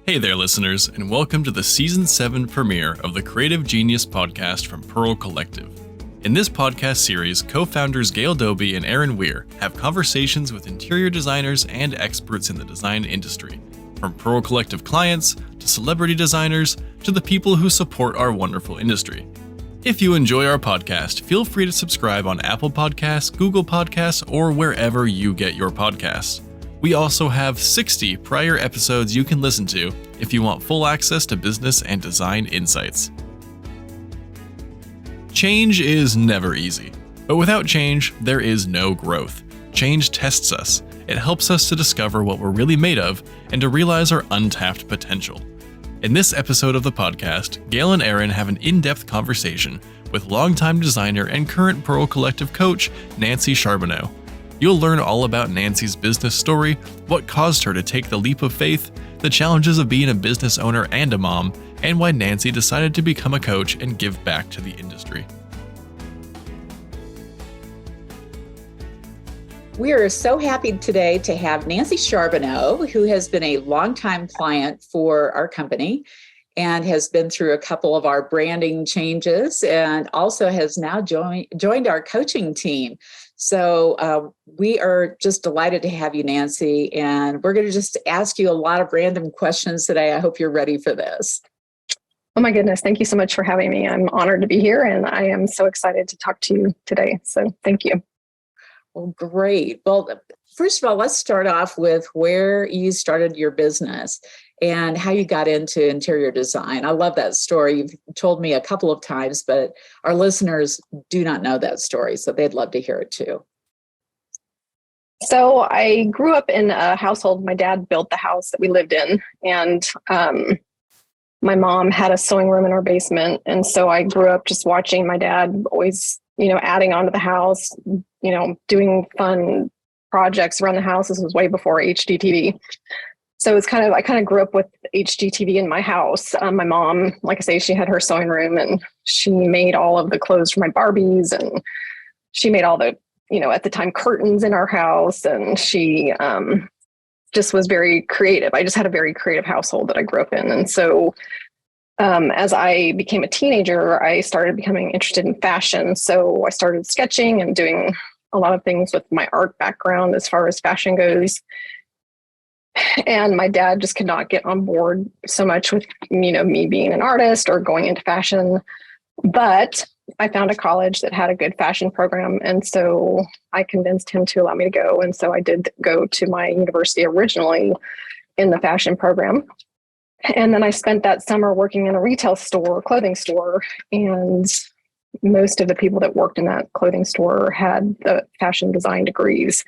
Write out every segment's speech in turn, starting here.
Hey there, listeners, and welcome to the Season 7 premiere of the Creative Genius podcast from Pearl Collective. In this podcast series, co-founders Gail and Erin have conversations with interior designers and experts in the design industry, from Pearl Collective clients to celebrity designers to the people who support our wonderful industry. If you enjoy our podcast, feel free to subscribe on Apple Podcasts, Google Podcasts, or wherever you get your podcasts. We also have 60 prior episodes you can listen to if you want full access to business and design insights. Change is never easy, but without change, there is no growth. Change tests us. It helps us to discover what we're really made of and to realize our untapped potential. In this episode of the podcast, Gail and Erin have an in-depth conversation with longtime designer and current Pearl Collective coach, Nancy Charbonneau. You'll learn all about Nancy's business story, what caused her to take the leap of faith, the challenges of being a business owner and a mom, and why Nancy decided to become a coach and give back to the industry. We are so happy today to have Nancy Charbonneau, who has been a longtime client for our company and has been through a couple of our branding changes and also has now joined our coaching team. So we are just delighted to have you, Nancy, and we're going to just ask you a lot of random questions today. I hope you're ready for this. Oh my goodness. Thank you so much for having me. I'm honored to be here and I am so excited to talk to you today. So thank you. Well, great. Well, first of all, let's start off with where you started your business and how you got into interior design. I love that story. You've told me a couple of times, but our listeners do not know that story, so they'd love to hear it too. So I grew up in a household. My dad built the house that we lived in, and my mom had a sewing room in our basement. And so I grew up just watching my dad always, adding onto the house, doing fun projects around the house. This was way before HDTV. So it's I kind of grew up with HGTV in my house. My mom, like I say, she had her sewing room and she made all of the clothes for my Barbies, and she made all the, at the time, curtains in our house. And she just was very creative. I just had a very creative household that I grew up in. And so as I became a teenager, I started becoming interested in fashion. So I started sketching and doing a lot of things with my art background as far as fashion goes. And my dad just could not get on board so much with, me being an artist or going into fashion. But I found a college that had a good fashion program. And so I convinced him to allow me to go. And so I did go to my university originally in the fashion program. And then I spent that summer working in a retail store, clothing store. And most of the people that worked in that clothing store had the fashion design degrees.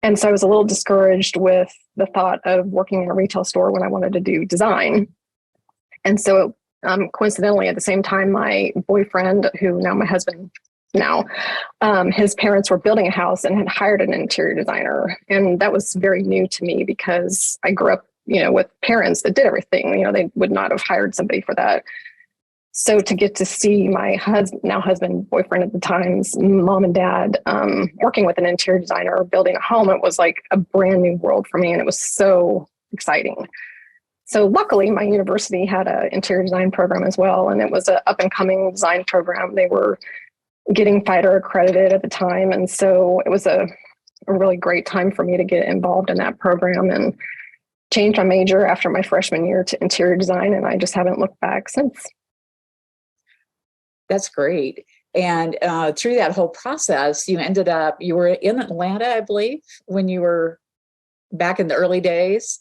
And so I was a little discouraged with the thought of working in a retail store when I wanted to do design. And so coincidentally, at the same time, my boyfriend, who now my husband his parents were building a house and had hired an interior designer. And that was very new to me because I grew up, with parents that did everything. They would not have hired somebody for that. So to get to see my husband, boyfriend at the time's mom and dad working with an interior designer, building a home, it was like a brand new world for me. And it was so exciting. So luckily, my university had an interior design program as well. And it was an up and coming design program. They were getting FIDER accredited at the time. And so it was a really great time for me to get involved in that program and change my major after my freshman year to interior design. And I just haven't looked back since. That's great. And through that whole process, you were in Atlanta, I believe, when you were back in the early days.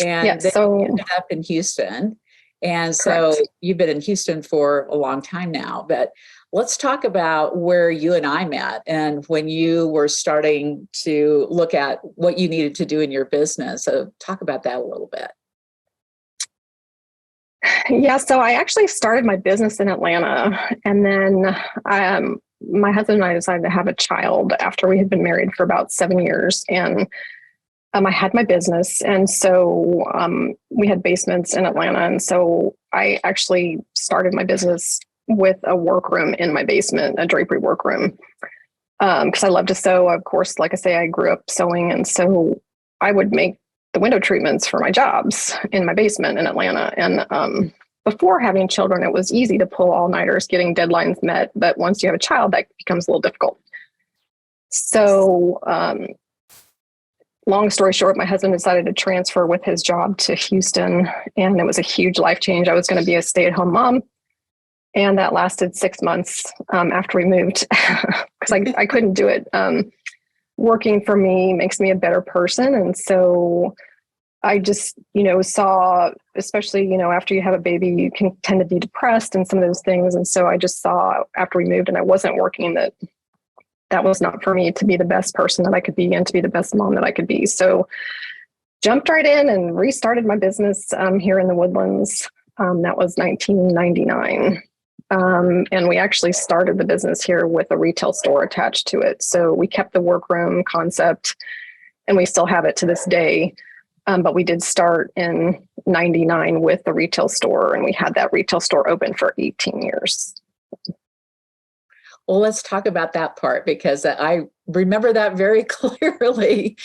And then you ended up in Houston. And so correct. You've been in Houston for a long time now. But let's talk about where you and I met and when you were starting to look at what you needed to do in your business. So talk about that a little bit. Yeah, so I actually started my business in Atlanta, and then my husband and I decided to have a child after we had been married for about 7 years, and I had my business, and so we had basements in Atlanta, and so I actually started my business with a workroom in my basement, a drapery workroom, because I love to sew. Of course, like I say, I grew up sewing, and so I would make the window treatments for my jobs in my basement in Atlanta. And before having children, it was easy to pull all-nighters, getting deadlines met. But once you have a child, that becomes a little difficult. So long story short, my husband decided to transfer with his job to Houston, and it was a huge life change. I was going to be a stay-at-home mom, and that lasted 6 months after we moved because I couldn't do it. Working for me makes me a better person, and so I just, saw, especially, after you have a baby, you can tend to be depressed and some of those things. And so I just saw after we moved and I wasn't working that was not for me to be the best person that I could be and to be the best mom that I could be. So jumped right in and restarted my business here in the Woodlands. That was 1999. And we actually started the business here with a retail store attached to it. So we kept the workroom concept and we still have it to this day. But we did start in 99 with the retail store, and we had that retail store open for 18 years. Well, let's talk about that part because I remember that very clearly,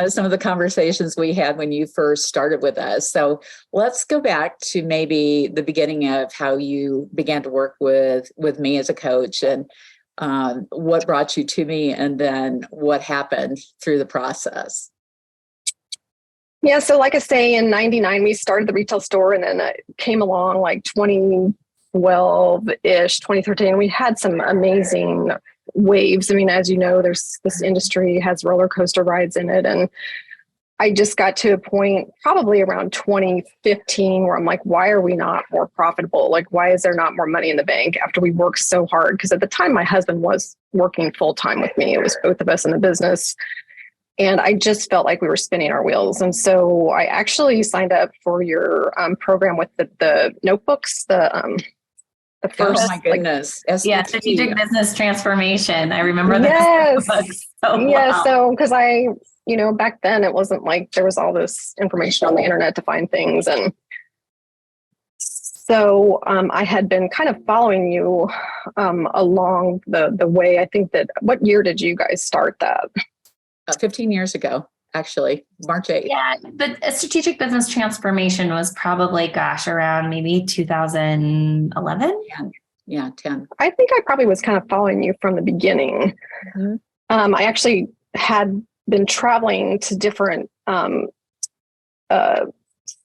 some of the conversations we had when you first started with us. So let's go back to maybe the beginning of how you began to work with me as a coach and what brought you to me and then what happened through the process. Yeah, so like I say, in 99, we started the retail store, and then it came along like 2012-ish, 2013. We had some amazing waves. I mean, as you know, this industry has roller coaster rides in it. And I just got to a point probably around 2015 where I'm like, why are we not more profitable? Like, why is there not more money in the bank after we worked so hard? Because at the time, my husband was working full time with me. It was both of us in the business. And I just felt like we were spinning our wheels. And so I actually signed up for your program with the notebooks, the first. Oh my goodness. Yeah, strategic business transformation. I remember that. Yes. So, yeah. wow. So, because back then it wasn't like there was all this information on the internet to find things. And so I had been kind of following you along the way. I think what year did you guys start that? 15 years ago, actually, March 8th. Yeah, but a strategic business transformation was probably, around maybe 2011. Yeah, 10. I think I probably was kind of following you from the beginning. Mm-hmm. I actually had been traveling to different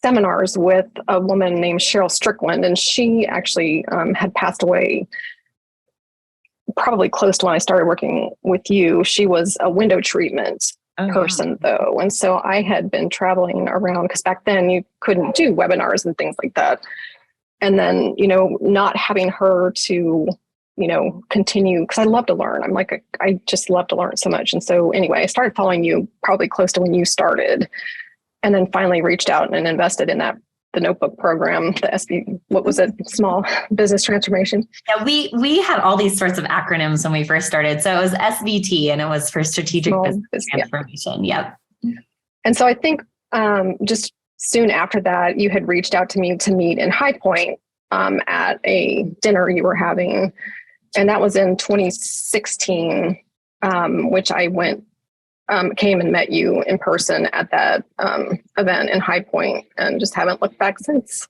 seminars with a woman named Cheryl Strickland, and she actually had passed away probably close to when I started working with you. She was a window treatment person though. And so I had been traveling around because back then you couldn't do webinars and things like that. And then, not having her to, continue because I love to learn. I just love to learn so much. And so anyway, I started following you probably close to when you started, and then finally reached out and invested in the notebook program, what was it? Small business transformation. Yeah, we had all these sorts of acronyms when we first started. So it was SVT, and it was for strategic business transformation. Yeah. Yep. And so I think just soon after that, you had reached out to me to meet in High Point at a dinner you were having. And that was in 2016, which I came and met you in person at that event in High Point and just haven't looked back since.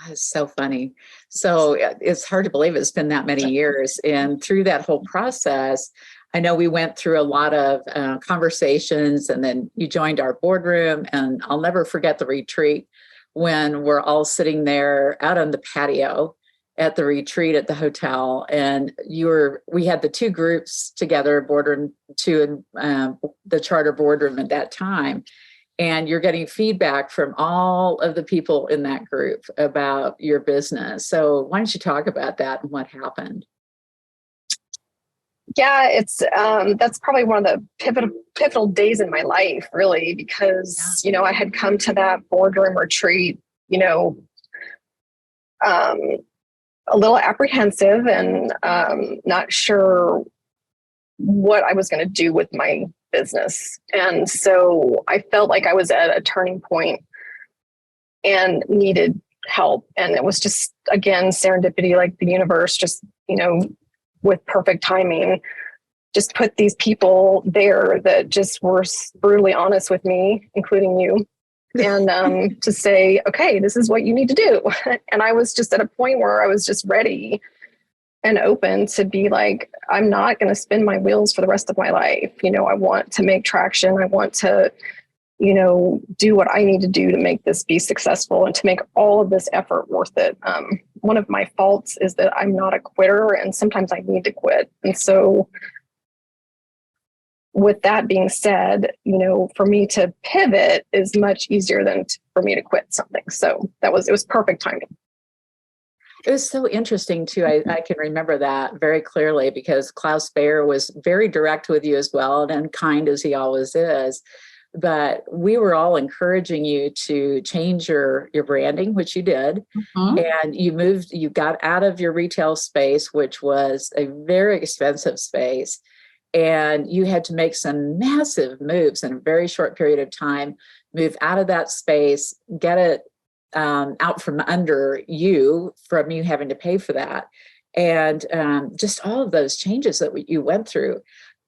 That's so funny. So it's hard to believe it's been that many years. And through that whole process, I know we went through a lot of conversations, and then you joined our boardroom, and I'll never forget the retreat when we're all sitting there out on the patio at the retreat at the hotel, and we had the two groups together, boardroom 2 and the charter boardroom at that time, and you're getting feedback from all of the people in that group about your business. So why don't you talk about that and what happened? Yeah, it's that's probably one of the pivotal days in my life, really, because I had come to that boardroom retreat, a little apprehensive and not sure what I was going to do with my business. And so I felt like I was at a turning point and needed help. And it was just, again, serendipity, like the universe just, with perfect timing, just put these people there that just were brutally honest with me, including you. And to say, okay, this is what you need to do. And I was just at a point where I was just ready and open to be like, I'm not going to spin my wheels for the rest of my life. You know, I want to make traction. I want to, you know, do what I need to do to make this be successful and to make all of this effort worth it. One of my faults is that I'm not a quitter, and sometimes I need to quit. And so with that being said, you know, for me to pivot is much easier than for me to quit something. So it was perfect timing. It was so interesting too. I can remember that very clearly because Klaus Baer was very direct with you as well and kind as he always is. But we were all encouraging you to change your branding, which you did. And you got out of your retail space, which was a very expensive space. And you had to make some massive moves in a very short period of time, move out of that space, get it out from under you, from you having to pay for that. And just all of those changes that you went through.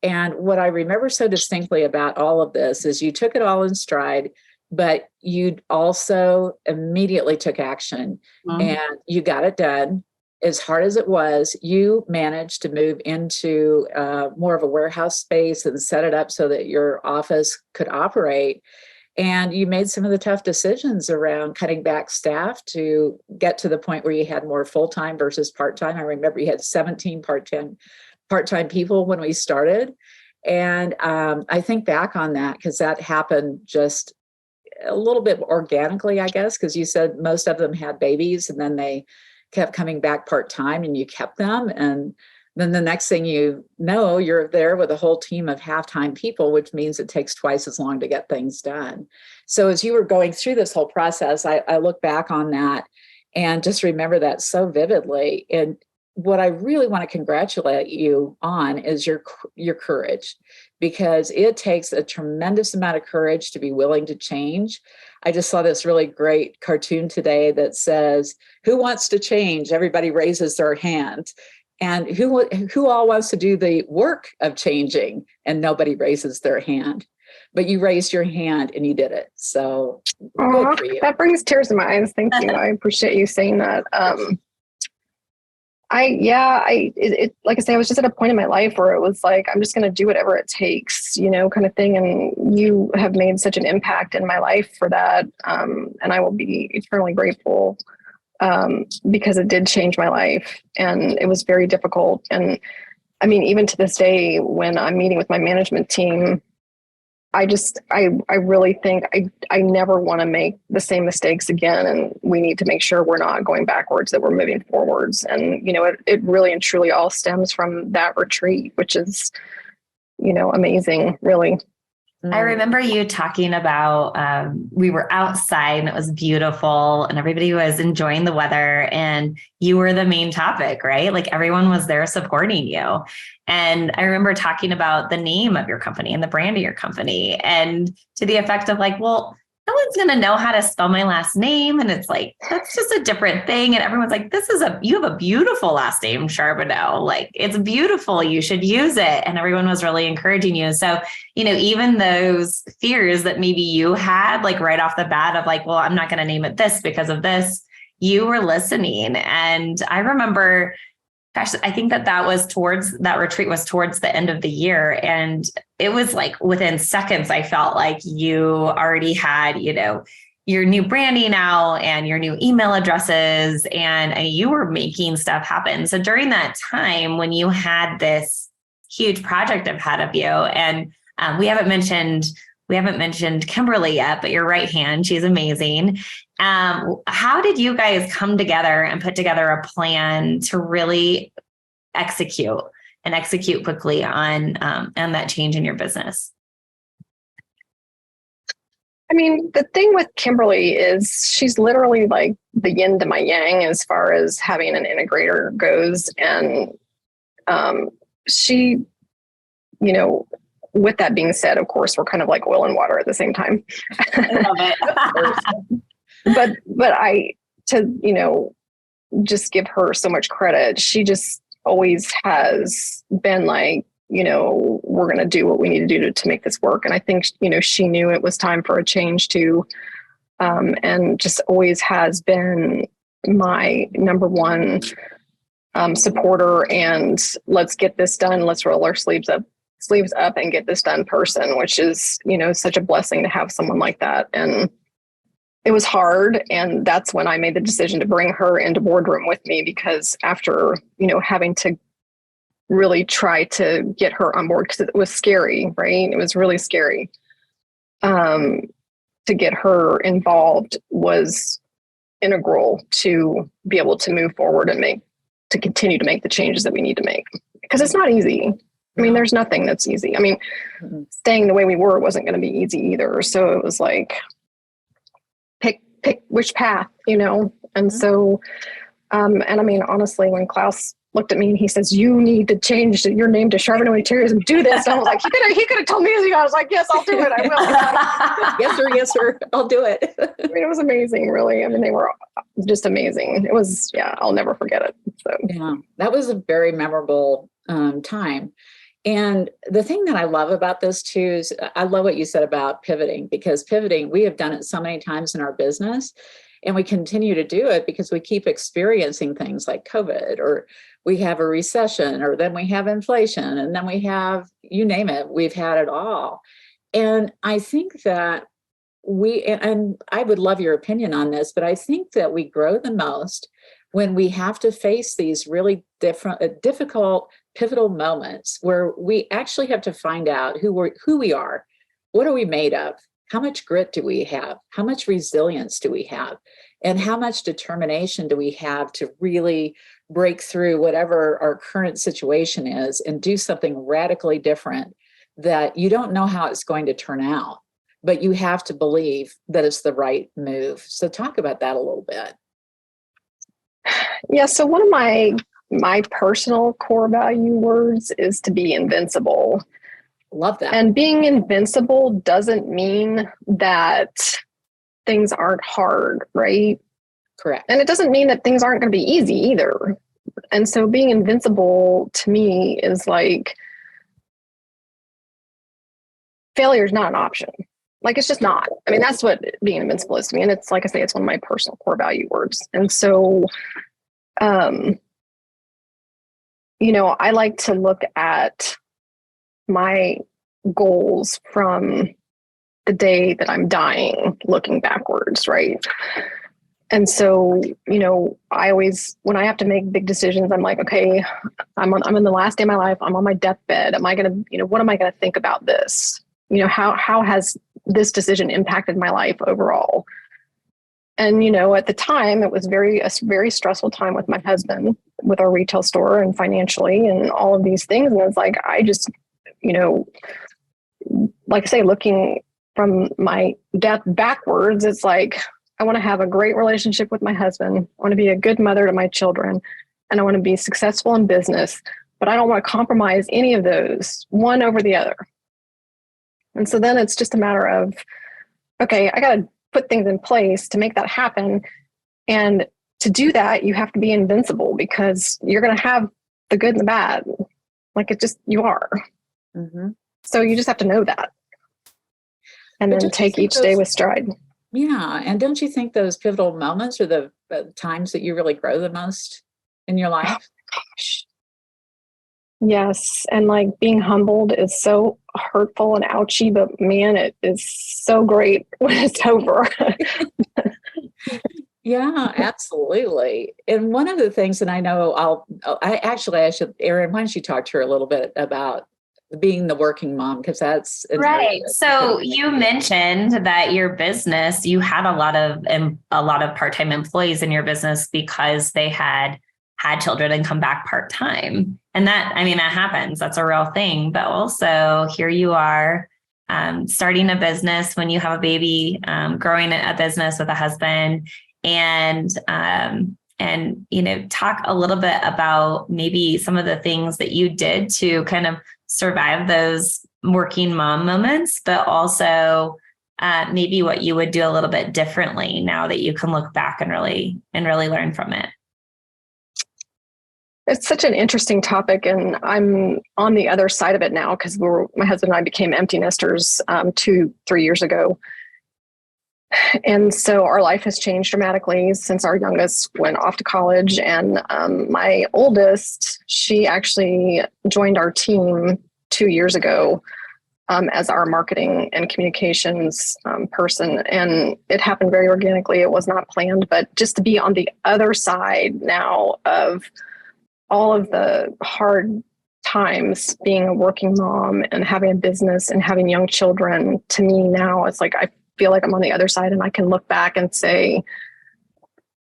And what I remember so distinctly about all of this is you took it all in stride, but you also immediately took action and you got it done. As hard as it was, you managed to move into more of a warehouse space and set it up so that your office could operate. And you made some of the tough decisions around cutting back staff to get to the point where you had more full-time versus part-time. I remember you had 17 part-time people when we started. And I think back on that because that happened just a little bit organically, I guess, because you said most of them had babies and then they kept coming back part-time and you kept them. And then the next thing you know, you're there with a whole team of half-time people, which means it takes twice as long to get things done. So as you were going through this whole process, I look back on that and just remember that so vividly. And what I really want to congratulate you on is your courage, because it takes a tremendous amount of courage to be willing to change. I just saw this really great cartoon today that says, who wants to change? Everybody raises their hand. And who all wants to do the work of changing? And nobody raises their hand. But you raised your hand and you did it. So good for you. That brings tears to my eyes. Thank you. I appreciate you saying that. Like I say, I was just at a point in my life where it was like, I'm just going to do whatever it takes, you know, kind of thing. And you have made such an impact in my life for that. And I will be eternally grateful because it did change my life and it was very difficult. And I mean, even to this day, when I'm meeting with my management team, I really think I never want to make the same mistakes again. And we need to make sure we're not going backwards, that we're moving forwards. And, you know, it really and truly all stems from that retreat, which is, you know, amazing, really. I remember you talking about, we were outside and it was beautiful and everybody was enjoying the weather and you were the main topic, right? Like everyone was there supporting you. And I remember talking about the name of your company and the brand of your company and to the effect of like, well, no one's going to know how to spell my last name. And it's like, that's just a different thing. And everyone's like, you have a beautiful last name, Charbonneau. Like, it's beautiful. You should use it. And everyone was really encouraging you. So, you know, even those fears that maybe you had, like right off the bat of like, well, I'm not going to name it this because of this, you were listening. And I remember, gosh, I think that retreat was towards the end of the year. And it was like within seconds, I felt like you already had, you know, your new branding out and your new email addresses and you were making stuff happen. So during that time when you had this huge project ahead of you, and we haven't mentioned Kimberly yet, but your right hand, she's amazing. How did you guys come together and put together a plan to really execute quickly on that change in your business? I mean, the thing with Kimberly is she's literally like the yin to my yang as far as having an integrator goes. And she, you know, with that being said, of course, we're kind of like oil and water at the same time. I love it. but you know, just give her so much credit. She just always has been like, we're going to do what we need to do to make this work. And I think, she knew it was time for a change too. And just always has been my number one supporter, and let's get this done. Let's roll our sleeves up and get this done person, which is, such a blessing to have someone like that. And it was hard. And that's when I made the decision to bring her into boardroom with me, because after, having to really try to get her on board, because it was scary, right? It was really scary. To get her involved was integral to be able to move forward and to continue to make the changes that we need to make, because it's not easy. I mean, there's nothing that's easy. I mean, staying the way we were wasn't going to be easy either. So it was like, pick which path, And so, and I mean, honestly, when Klaus looked at me and he says, "You need to change your name to Charbonneau Interiors and do this." And I was like, he could have told me as I was like, "Yes, I'll do it. I will." Yes, sir. I'll do it. I mean, it was amazing, really. I mean, they were just amazing. It was, I'll never forget it. So yeah, that was a very memorable time. And the thing that I love about this too is I love what you said about pivoting, because pivoting, we have done it so many times in our business, and we continue to do it because we keep experiencing things like COVID, or we have a recession, or then we have inflation, and then we have, you name it, we've had it all. And I think that and I would love your opinion on this, but I think that we grow the most when we have to face these really difficult, pivotal moments where we actually have to find out who we are, what are we made of, how much grit do we have, how much resilience do we have, and how much determination do we have to really break through whatever our current situation is and do something radically different that you don't know how it's going to turn out, but you have to believe that it's the right move. So talk about that a little bit. Yeah. So one of my personal core value words is to be invincible. Love that. And being invincible doesn't mean that things aren't hard, right? Correct. And it doesn't mean that things aren't going to be easy either. And so being invincible to me is like, failure is not an option. Like, it's just not. I mean, that's what being invincible is to me. And it's, like I say, it's one of my personal core value words. And so, I like to look at my goals from the day that I'm dying, looking backwards, right? And so, I always, when I have to make big decisions, I'm like, okay, I'm in the last day of my life. I'm on my deathbed. Am I going to, what am I going to think about this? How has this decision impacted my life overall? And, at the time, it was a very stressful time with my husband, with our retail store and financially and all of these things. And it's like, I just, like I say, looking from my death backwards, it's like, I want to have a great relationship with my husband. I want to be a good mother to my children, and I want to be successful in business, but I don't want to compromise any of those one over the other. And so then it's just a matter of, okay, I got to put things in place to make that happen. And to do that, you have to be invincible, because you're going to have the good and the bad. Like, you are. Mm-hmm. So you just have to know that. And then take each day with stride. Yeah. And don't you think those pivotal moments are the times that you really grow the most in your life? Oh, gosh. Yes. And like, being humbled is so hurtful and ouchy, but man, it is so great when it's over. Yeah, absolutely. And one of the things, and I know I should, Erin, why don't you talk to her a little bit about being the working mom, because that's right. So you mentioned that your business, you had a lot of part-time employees in your business because they had children and come back part-time. And that happens. That's a real thing. But also, here you are starting a business when you have a baby, growing a business with a husband, and talk a little bit about maybe some of the things that you did to kind of survive those working mom moments, but also maybe what you would do a little bit differently now that you can look back and really learn from it. It's such an interesting topic, and I'm on the other side of it now because my husband and I became empty nesters 2-3 years ago. And so our life has changed dramatically since our youngest went off to college. And my oldest, she actually joined our team 2 years ago as our marketing and communications person. And it happened very organically. It was not planned, but just to be on the other side now of all of the hard times being a working mom and having a business and having young children, to me now, it's like I feel like I'm on the other side and I can look back and say,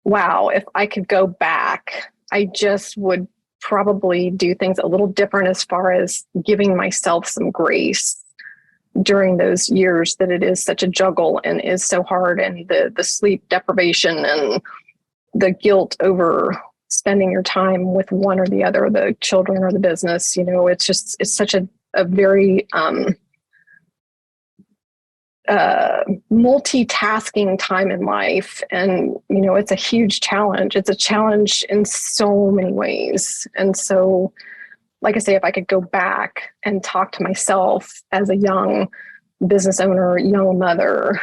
wow, if I could go back, I just would probably do things a little different as far as giving myself some grace during those years that it is such a juggle and is so hard, and the sleep deprivation and the guilt over spending your time with one or the other, the children or the business. It's such a very multitasking time in life. And, it's a huge challenge. It's a challenge in so many ways. And so, like I say, if I could go back and talk to myself as a young business owner, young mother,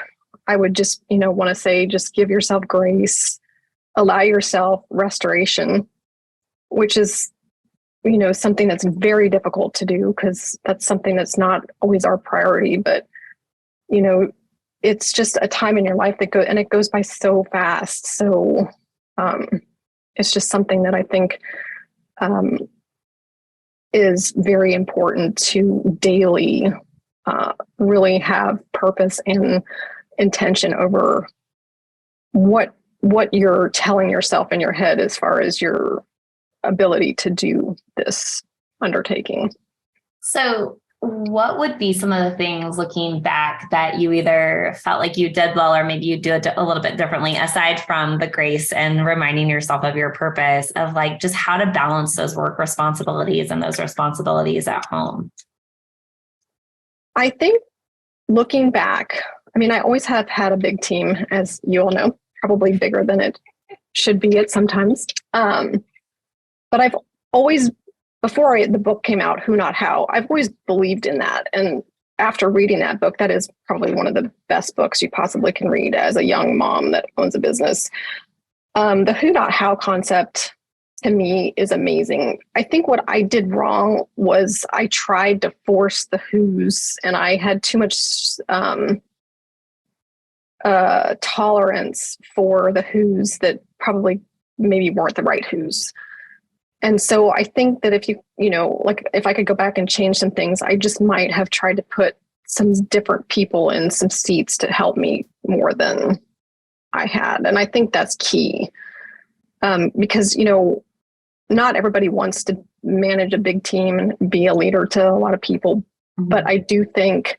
I would just, want to say, just give yourself grace, allow yourself restoration, which is, something that's very difficult to do because that's something that's not always our priority, but it's just a time in your life and it goes by so fast. So it's just something that I think is very important to daily really have purpose and intention over what you're telling yourself in your head as far as your ability to do this undertaking. So what would be some of the things looking back that you either felt like you did well, or maybe you do it a little bit differently, aside from the grace and reminding yourself of your purpose, of like just how to balance those work responsibilities and those responsibilities at home? I think looking back, I always have had a big team, as you all know, probably bigger than it should be at sometimes. But I've always, before the book came out, Who Not How, I've always believed in that. And after reading that book, that is probably one of the best books you possibly can read as a young mom that owns a business. The Who Not How concept to me is amazing. I think what I did wrong was I tried to force the who's, and I had too much tolerance for the who's that probably maybe weren't the right who's. And so I think that if if I could go back and change some things, I just might have tried to put some different people in some seats to help me more than I had. And I think that's key because, not everybody wants to manage a big team and be a leader to a lot of people. Mm-hmm. But I do think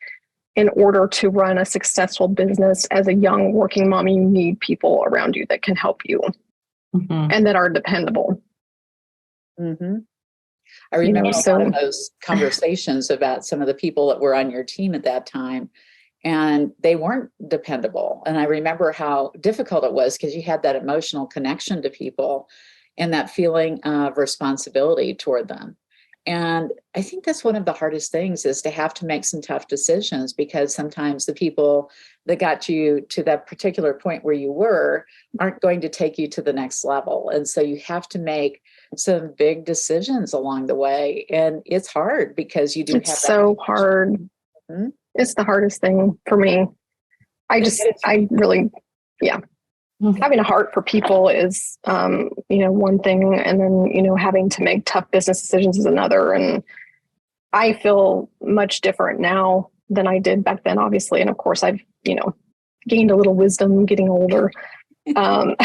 in order to run a successful business as a young working mom, you need people around you that can help you and that are dependable. Mm-hmm. I remember a lot of those conversations about some of the people that were on your team at that time, and they weren't dependable. And I remember how difficult it was because you had that emotional connection to people and that feeling of responsibility toward them. And I think that's one of the hardest things, is to have to make some tough decisions, because sometimes the people that got you to that particular point where you were aren't going to take you to the next level. And so you have to make some big decisions along the way. And it's hard because you do it's have so hard. Mm-hmm. It's the hardest thing for me. Having a heart for people is, one thing. And then, having to make tough business decisions is another. And I feel much different now than I did back then, obviously. And of course I've, gained a little wisdom getting older. But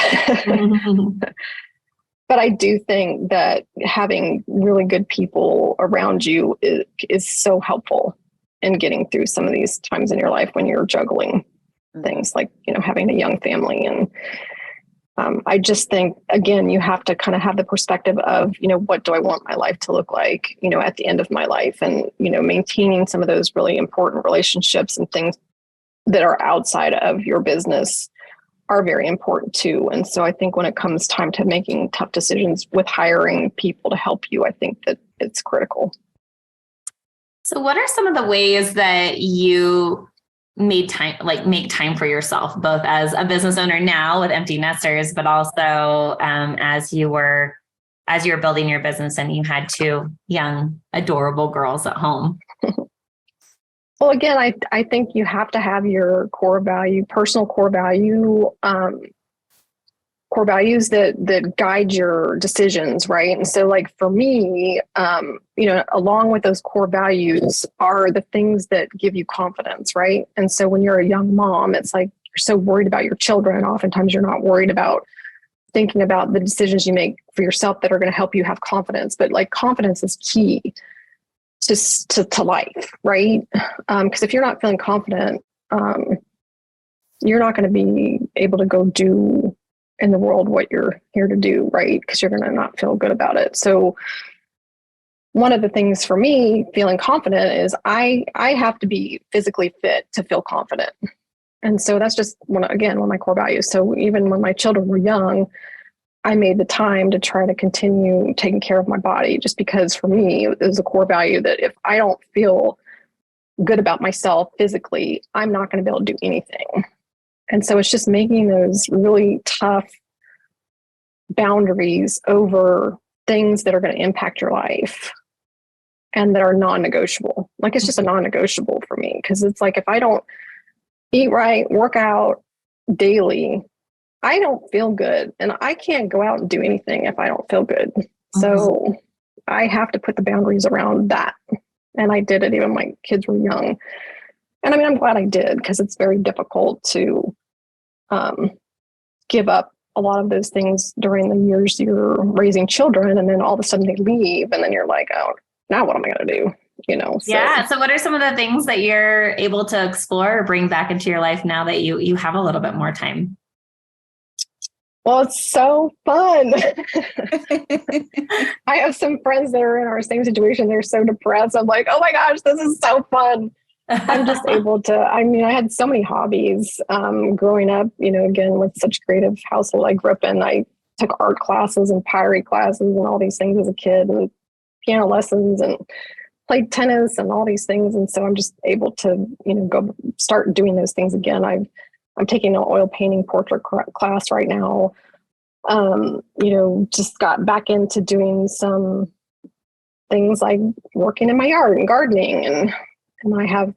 I do think that having really good people around you is so helpful in getting through some of these times in your life when you're juggling things like, having a young family. And I just think, again, you have to kind of have the perspective of, what do I want my life to look like, at the end of my life, and, maintaining some of those really important relationships and things that are outside of your business are very important too. And so I think when it comes time to making tough decisions with hiring people to help you, I think that it's critical. So what are some of the ways that you made time, like make time for yourself, both as a business owner now with Empty Nesters, but also as you were building your business and you had two young, adorable girls at home? Well, again, I think you have to have your core value, personal core values that guide your decisions, right? And so like for me, along with those core values are the things that give you confidence, right? And so when you're a young mom, it's like you're so worried about your children. Oftentimes you're not worried about thinking about the decisions you make for yourself that are going to help you have confidence. But like confidence is key to life, right? Because if you're not feeling confident, you're not going to be able to go do in the world what you're here to do, right? Because you're going to not feel good about it. So one of the things for me feeling confident is I have to be physically fit to feel confident. And so that's just one of my core values. So even when my children were young, I made the time to try to continue taking care of my body, just because for me, it was a core value that if I don't feel good about myself physically, I'm not going to be able to do anything. And so it's just making those really tough boundaries over things that are going to impact your life and that are non-negotiable. Like it's just a non-negotiable for me, because it's like if I don't eat right, work out daily, I don't feel good, and I can't go out and do anything if I don't feel good. So I have to put the boundaries around that. And I did it even when my kids were young. And I mean, I'm glad I did, because it's very difficult to give up a lot of those things during the years you're raising children. And then all of a sudden they leave, and then you're like, oh, now what am I going to do? So. Yeah. So what are some of the things that you're able to explore or bring back into your life now that you have a little bit more time? Well, it's so fun. I have some friends that are in our same situation. They're so depressed. I'm like, oh my gosh, this is so fun. I'm just able to, I had so many hobbies growing up, again, with such creative household I grew up in. I took art classes and pottery classes and all these things as a kid, and piano lessons, and played tennis and all these things. And so I'm just able to, go start doing those things again. I'm taking an oil painting portrait class right now. Just got back into doing some things like working in my yard and gardening. And I have,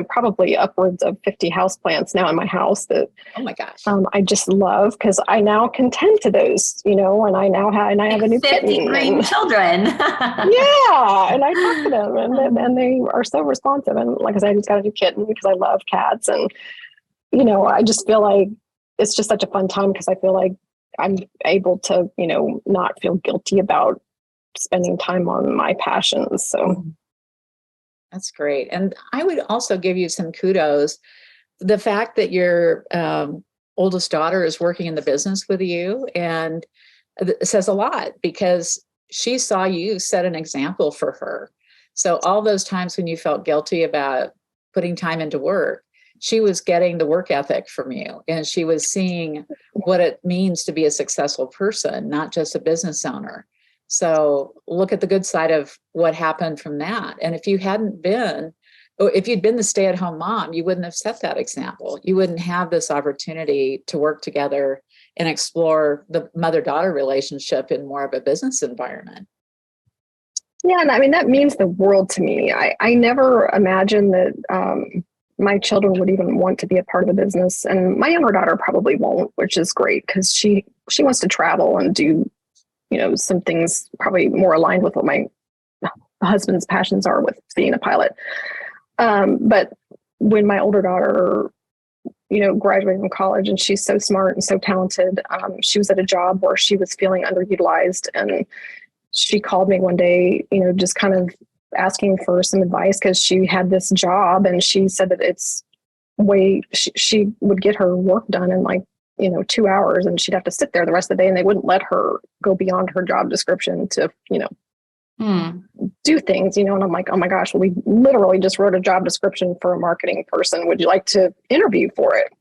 probably upwards of 50 houseplants now in my house that, oh my gosh, I just love, because I now can tend to those, and I now have, and I have a new 50 kitten. green children. Yeah. And I talk to them and they are so responsive. And like I said, I just got a new kitten because I love cats. And I just feel like it's just such a fun time, because I feel like I'm able to, not feel guilty about spending time on my passions. So that's great. And I would also give you some kudos. The fact that your oldest daughter is working in the business with you, and it says a lot, because she saw you set an example for her. So all those times when you felt guilty about putting time into work, she was getting the work ethic from you, and she was seeing what it means to be a successful person, not just a business owner. So look at the good side of what happened from that. And if you'd been the stay-at-home mom, you wouldn't have set that example. You wouldn't have this opportunity to work together and explore the mother-daughter relationship in more of a business environment. Yeah, and that means the world to me. I never imagined that my children would even want to be a part of the business. And my younger daughter probably won't, which is great, because she wants to travel and do, some things probably more aligned with what my husband's passions are with being a pilot. But when my older daughter, graduated from college, and she's so smart and so talented, she was at a job where she was feeling underutilized. And she called me one day, just kind of asking for some advice, because she had this job, and she said that she would get her work done in 2 hours, and she'd have to sit there the rest of the day, and they wouldn't let her go beyond her job description to, do things, and I'm like, oh my gosh, well, we literally just wrote a job description for a marketing person. Would you like to interview for it?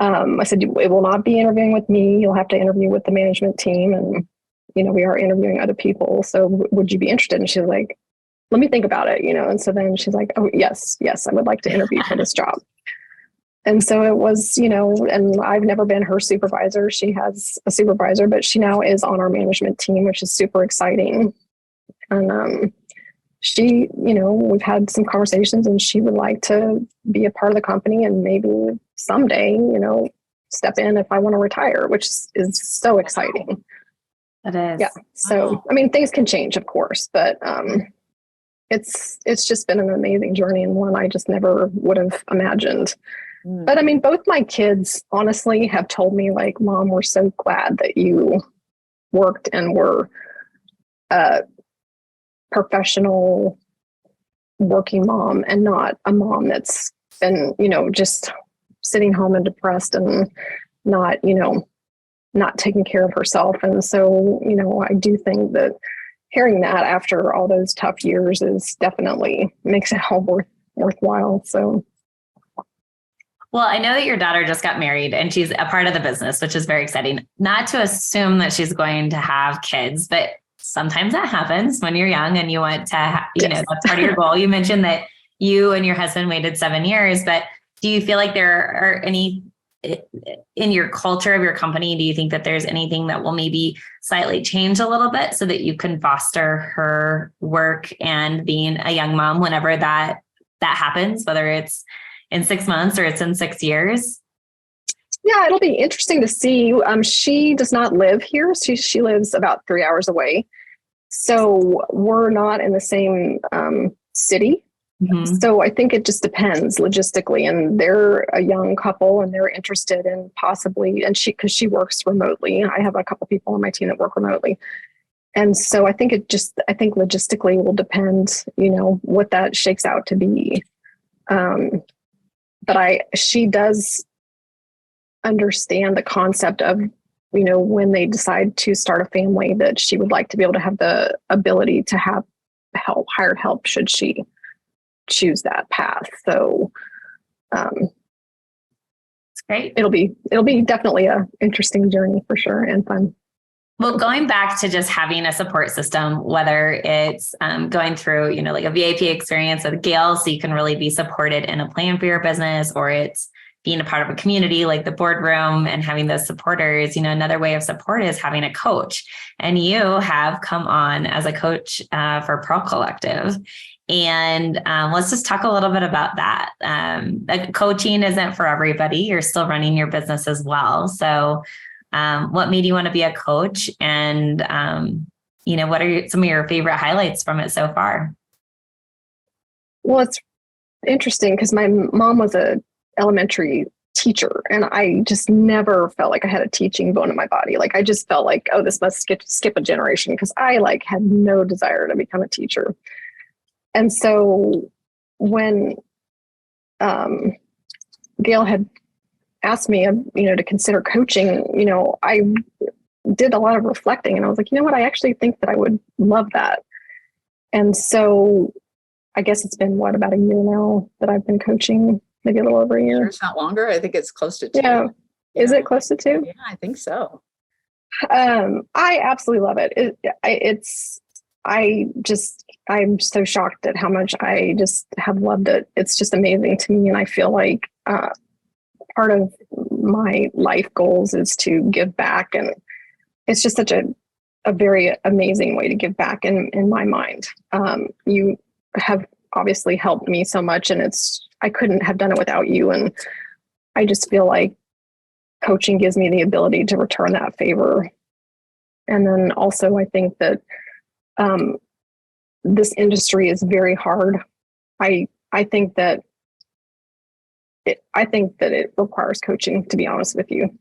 I said, it will not be interviewing with me. You'll have to interview with the management team. And, we are interviewing other people. So would you be interested? And she was like, let me think about it, And so then she's like, oh, yes, I would like to interview for this job. And so it was, and I've never been her supervisor. She has a supervisor, but she now is on our management team, which is super exciting. And she, we've had some conversations, and she would like to be a part of the company and maybe someday, step in if I want to retire, which is so exciting. It is. Yeah. So, I mean, things can change, of course, but it's just been an amazing journey, and one I just never would have imagined. But I mean, both my kids honestly have told me, like, Mom, we're so glad that you worked and were a professional working mom and not a mom that's been, just sitting home and depressed and not taking care of herself. And so, I do think that hearing that after all those tough years is definitely makes it all worthwhile. So. Well, I know that your daughter just got married and she's a part of the business, which is very exciting. Not to assume that she's going to have kids, but sometimes that happens when you're young and you want to, Yes. That's part of your goal. You mentioned that you and your husband waited 7 years, but do you feel like there are any in your culture of your company? Do you think that there's anything that will maybe slightly change a little bit so that you can foster her work and being a young mom whenever that happens, whether it's in 6 months or it's in 6 years? Yeah, it'll be interesting to see. She does not live here. She lives about 3 hours away. So we're not in the same city. Mm-hmm. So I think it just depends logistically. And they're a young couple and they're interested in possibly, and because she works remotely. I have a couple people on my team that work remotely. And so I think logistically will depend, what that shakes out to be. But she does understand the concept of, when they decide to start a family, that she would like to be able to have the ability to have hired help should she choose that path. So it's great. It'll be definitely a interesting journey for sure, and fun. Well, going back to just having a support system, whether it's going through, like a VIP experience with Gail, so you can really be supported in a plan for your business, or it's being a part of a community like the boardroom and having those supporters. Another way of support is having a coach. And you have come on as a coach for Pearl Collective. And let's just talk a little bit about that. Coaching isn't for everybody. You're still running your business as well. So what made you want to be a coach? And, what are some of your favorite highlights from it so far? Well, it's interesting because my mom was a elementary teacher, and I just never felt like I had a teaching bone in my body. Like, I just felt like, oh, this must skip a generation, because I had no desire to become a teacher. And so when Gail had asked me, to consider coaching, I did a lot of reflecting, and I was like, you know what, I actually think that I would love that. And so I guess it's been about a year now that I've been coaching, maybe a little over a year. It's not longer. I think it's close to 2. Yeah. Is it close to 2? Yeah, I think so. I absolutely love it. I'm so shocked at how much I just have loved it. It's just amazing to me. And I feel like part of my life goals is to give back. And it's just such a very amazing way to give back in my mind. You have obviously helped me so much, and I couldn't have done it without you. And I just feel like coaching gives me the ability to return that favor. And then also I think that this industry is very hard. I think that it requires coaching, to be honest with you.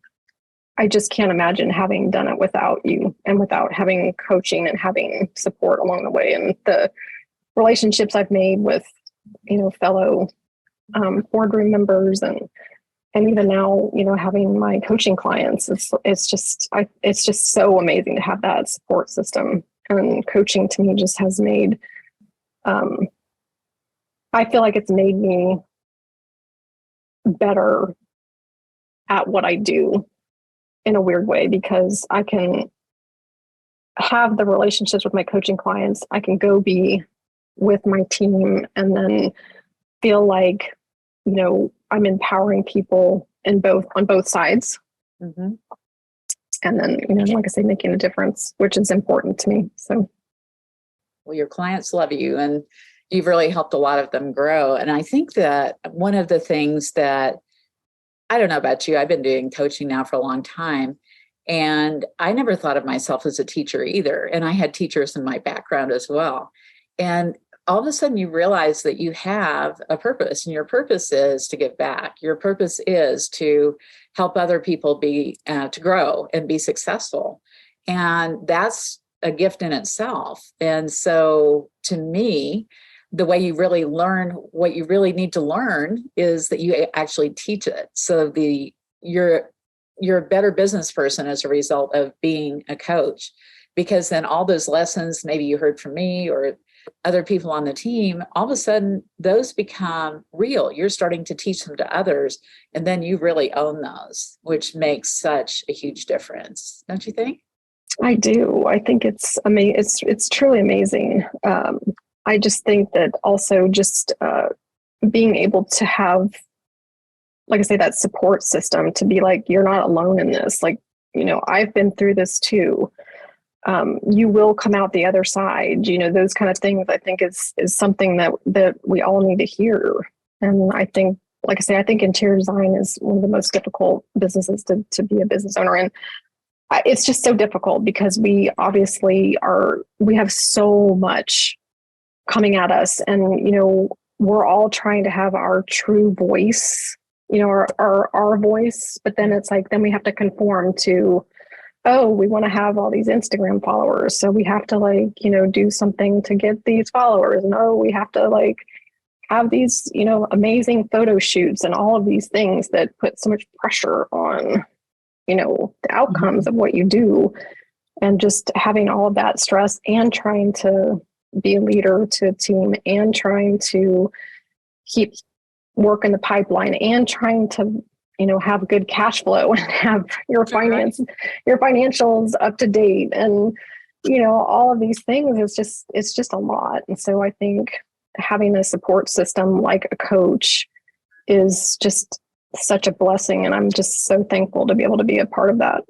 I just can't imagine having done it without you and without having coaching and having support along the way. And the relationships I've made with, fellow boardroom members and even now, having my coaching clients, it's just so amazing to have that support system. And coaching to me just has made, I feel like it's made me better at what I do in a weird way, because I can have the relationships with my coaching clients. I can go be with my team and then feel like, I'm empowering people on both sides. Mm-hmm. And then, like I say, making a difference, which is important to me. So, well, your clients love you, and you've really helped a lot of them grow. And I think that one of the things that, I don't know about you, I've been doing coaching now for a long time, and I never thought of myself as a teacher either. And I had teachers in my background as well. And all of a sudden you realize that you have a purpose, and your purpose is to give back. Your purpose is to help other people to grow and be successful. And that's a gift in itself. And so to me, the way you really learn what you really need to learn is that you actually teach it. So you're a better business person as a result of being a coach, because then all those lessons maybe you heard from me or other people on the team, all of a sudden those become real. You're starting to teach them to others, and then you really own those, which makes such a huge difference. Don't you think? I do. I think it's amazing. It's truly amazing. I just think that also just being able to have, like I say, that support system to be like, you're not alone in this. Like, I've been through this too. You will come out the other side, those kind of things, I think is something that we all need to hear. And I think, like I say, I think interior design is one of the most difficult businesses to be a business owner in. It's just so difficult because we obviously we have so much coming at us, and, we're all trying to have our true voice, our voice, but then it's like, then we have to conform to, oh, we want to have all these Instagram followers, so we have to do something to get these followers. And we have to have these, amazing photo shoots and all of these things that put so much pressure on, the outcomes of what you do. And just having all of that stress and trying to be a leader to a team and trying to keep work in the pipeline and trying to have good cash flow and have your financials up to date, and all of these things it's just a lot. And so I think having a support system like a coach is just such a blessing, and I'm just so thankful to be able to be a part of that.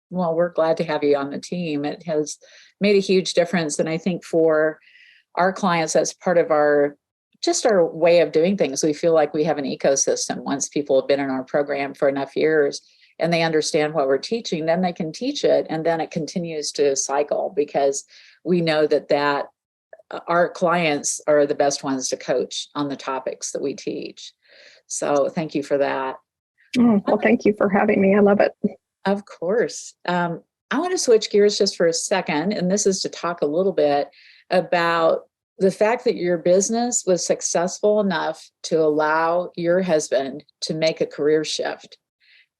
Well, we're glad to have you on the team. It has made a huge difference, and I think for our clients, that's part of our way of doing things. We feel like we have an ecosystem. Once people have been in our program for enough years and they understand what we're teaching, then they can teach it, and then it continues to cycle, because we know that our clients are the best ones to coach on the topics that we teach. So thank you for that. Oh, well, thank you for having me. I love it. Of course. I want to switch gears just for a second, and this is to talk a little bit about the fact that your business was successful enough to allow your husband to make a career shift.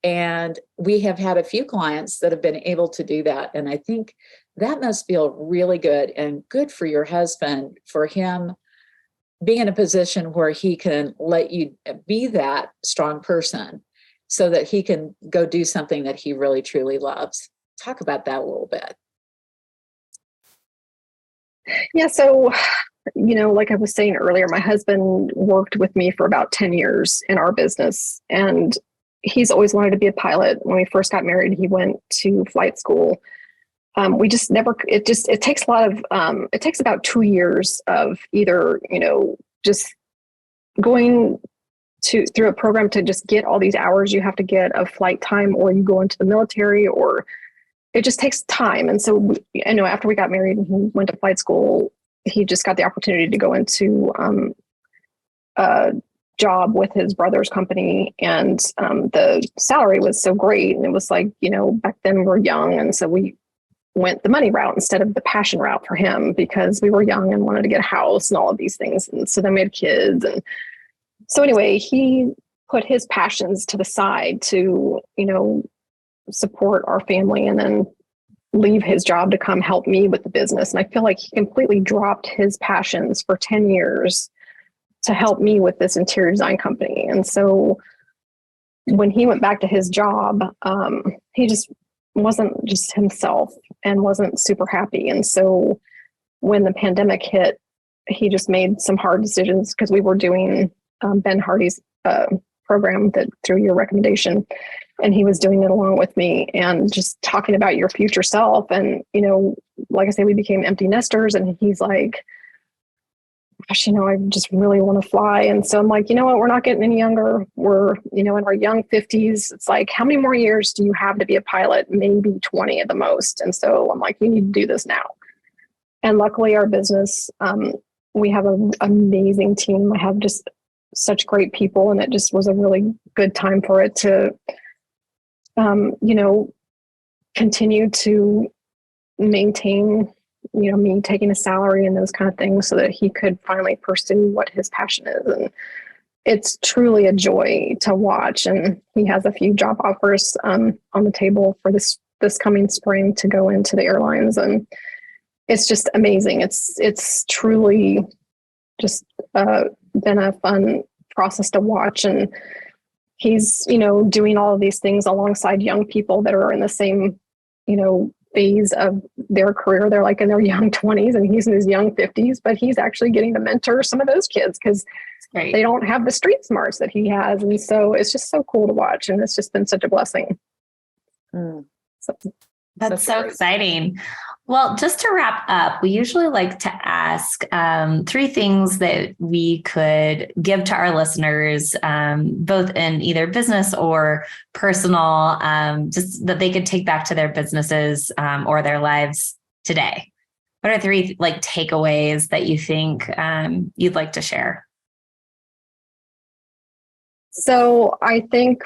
And we have had a few clients that have been able to do that. And I think that must feel really good, and good for your husband, for him being in a position where he can let you be that strong person so that he can go do something that he really, truly loves. Talk about that a little bit. Yeah. So, like I was saying earlier, my husband worked with me for about 10 years in our business, and he's always wanted to be a pilot. When we first got married, he went to flight school. We just never, it takes a lot of, it takes about 2 years of either, just going through a program to just get all these hours you have to get of flight time, or you go into the military, or it just takes time. And so, after we got married and he went to flight school, he just got the opportunity to go into a job with his brother's company. And the salary was so great. And it was like, back then we were young. And so we went the money route instead of the passion route for him, because we were young and wanted to get a house and all of these things. And so then we had kids. And so anyway, he put his passions to the side to, support our family, and then leave his job to come help me with the business. And I feel like he completely dropped his passions for 10 years to help me with this interior design company. And so when he went back to his job, he just wasn't just himself and wasn't super happy. And so when the pandemic hit, he just made some hard decisions, because we were doing Ben Hardy's program that through your recommendation, and he was doing it along with me, and just talking about your future self. And, like I say, we became empty nesters, and he's like, gosh, I just really want to fly. And so I'm like, you know what, we're not getting any younger. We're, in our young 50s. It's like, how many more years do you have to be a pilot? Maybe 20 at the most. And so I'm like, you need to do this now. And luckily our business, we have an amazing team. I have just such great people, and it just was a really good time for it to, continue to maintain, me taking a salary and those kind of things, so that he could finally pursue what his passion is. And it's truly a joy to watch. And he has a few job offers on the table for this coming spring to go into the airlines. And it's just amazing. It's truly just been a fun process to watch. And he's, doing all of these things alongside young people that are in the same, phase of their career. They're like in their young 20s, and he's in his young 50s, but he's actually getting to mentor some of those kids, because they don't have the street smarts that he has. And so it's just so cool to watch. And it's just been such a blessing. That's so exciting. Well, just to wrap up, we usually like to ask 3 things that we could give to our listeners, both in either business or personal, just that they could take back to their businesses or their lives today. What are 3 takeaways that you think you'd like to share? So I think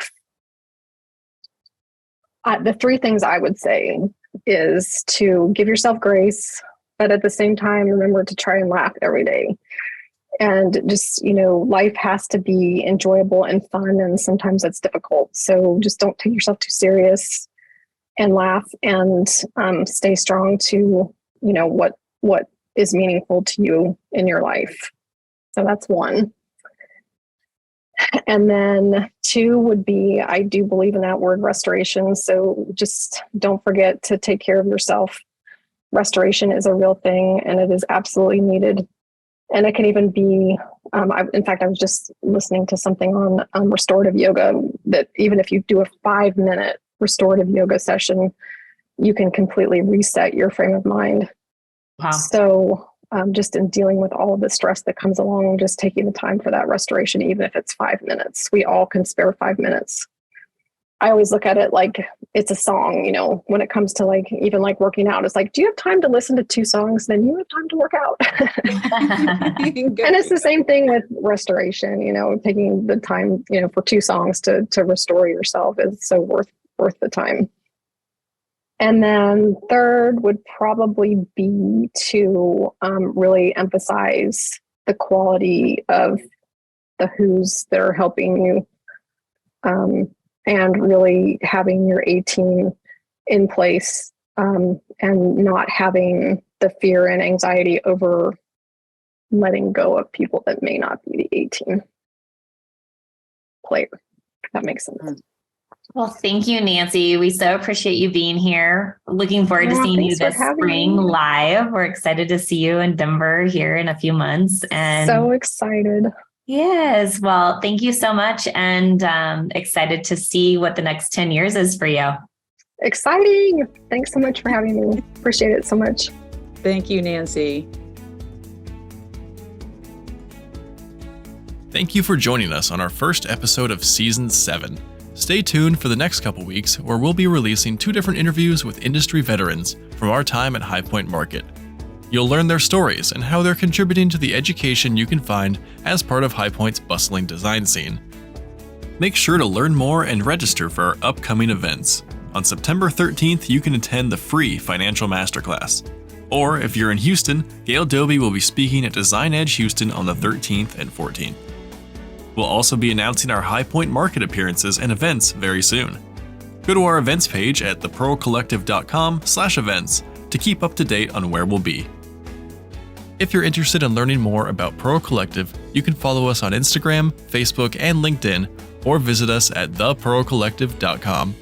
the 3 things I would say is to give yourself grace, but at the same time, remember to try and laugh every day. And just, life has to be enjoyable and fun, and sometimes that's difficult. So just don't take yourself too serious, and laugh, and stay strong to, what is meaningful to you in your life. So that's 1. And then 2 would be, I do believe in that word, restoration. So just don't forget to take care of yourself. Restoration is a real thing, and it is absolutely needed. And it can even be, in fact, I was just listening to something on restorative yoga, that even if you do a 5-minute restorative yoga session, you can completely reset your frame of mind. Wow. So just in dealing with all of the stress that comes along, just taking the time for that restoration, even if it's 5 minutes, we all can spare 5 minutes. I always look at it like it's a song, when it comes to even working out, it's like, do you have time to listen to 2 songs? Then you have time to work out. And it's the same thing with restoration, taking the time, for 2 songs to restore yourself is so worth the time. And then 3rd would probably be to really emphasize the quality of the who's that are helping you, and really having your A team in place, and not having the fear and anxiety over letting go of people that may not be the A team player. If that makes sense. Well, thank you, Nancy. We so appreciate you being here. Looking forward to seeing you this spring live. We're excited to see you in Denver here in a few months. And so excited. Yes. Well, thank you so much. And excited to see what the next 10 years is for you. Exciting. Thanks so much for having me. Appreciate it so much. Thank you, Nancy. Thank you for joining us on our first episode of Season 7. Stay tuned for the next couple weeks, where we'll be releasing 2 different interviews with industry veterans from our time at High Point Market. You'll learn their stories and how they're contributing to the education you can find as part of High Point's bustling design scene. Make sure to learn more and register for our upcoming events. On September 13th, you can attend the free Financial Masterclass. Or if you're in Houston, Gail Dobie will be speaking at Design Edge Houston on the 13th and 14th. We'll also be announcing our High Point Market appearances and events very soon. Go to our events page at thepearlcollective.com/events to keep up to date on where we'll be. If you're interested in learning more about Pearl Collective, you can follow us on Instagram, Facebook, and LinkedIn, or visit us at thepearlcollective.com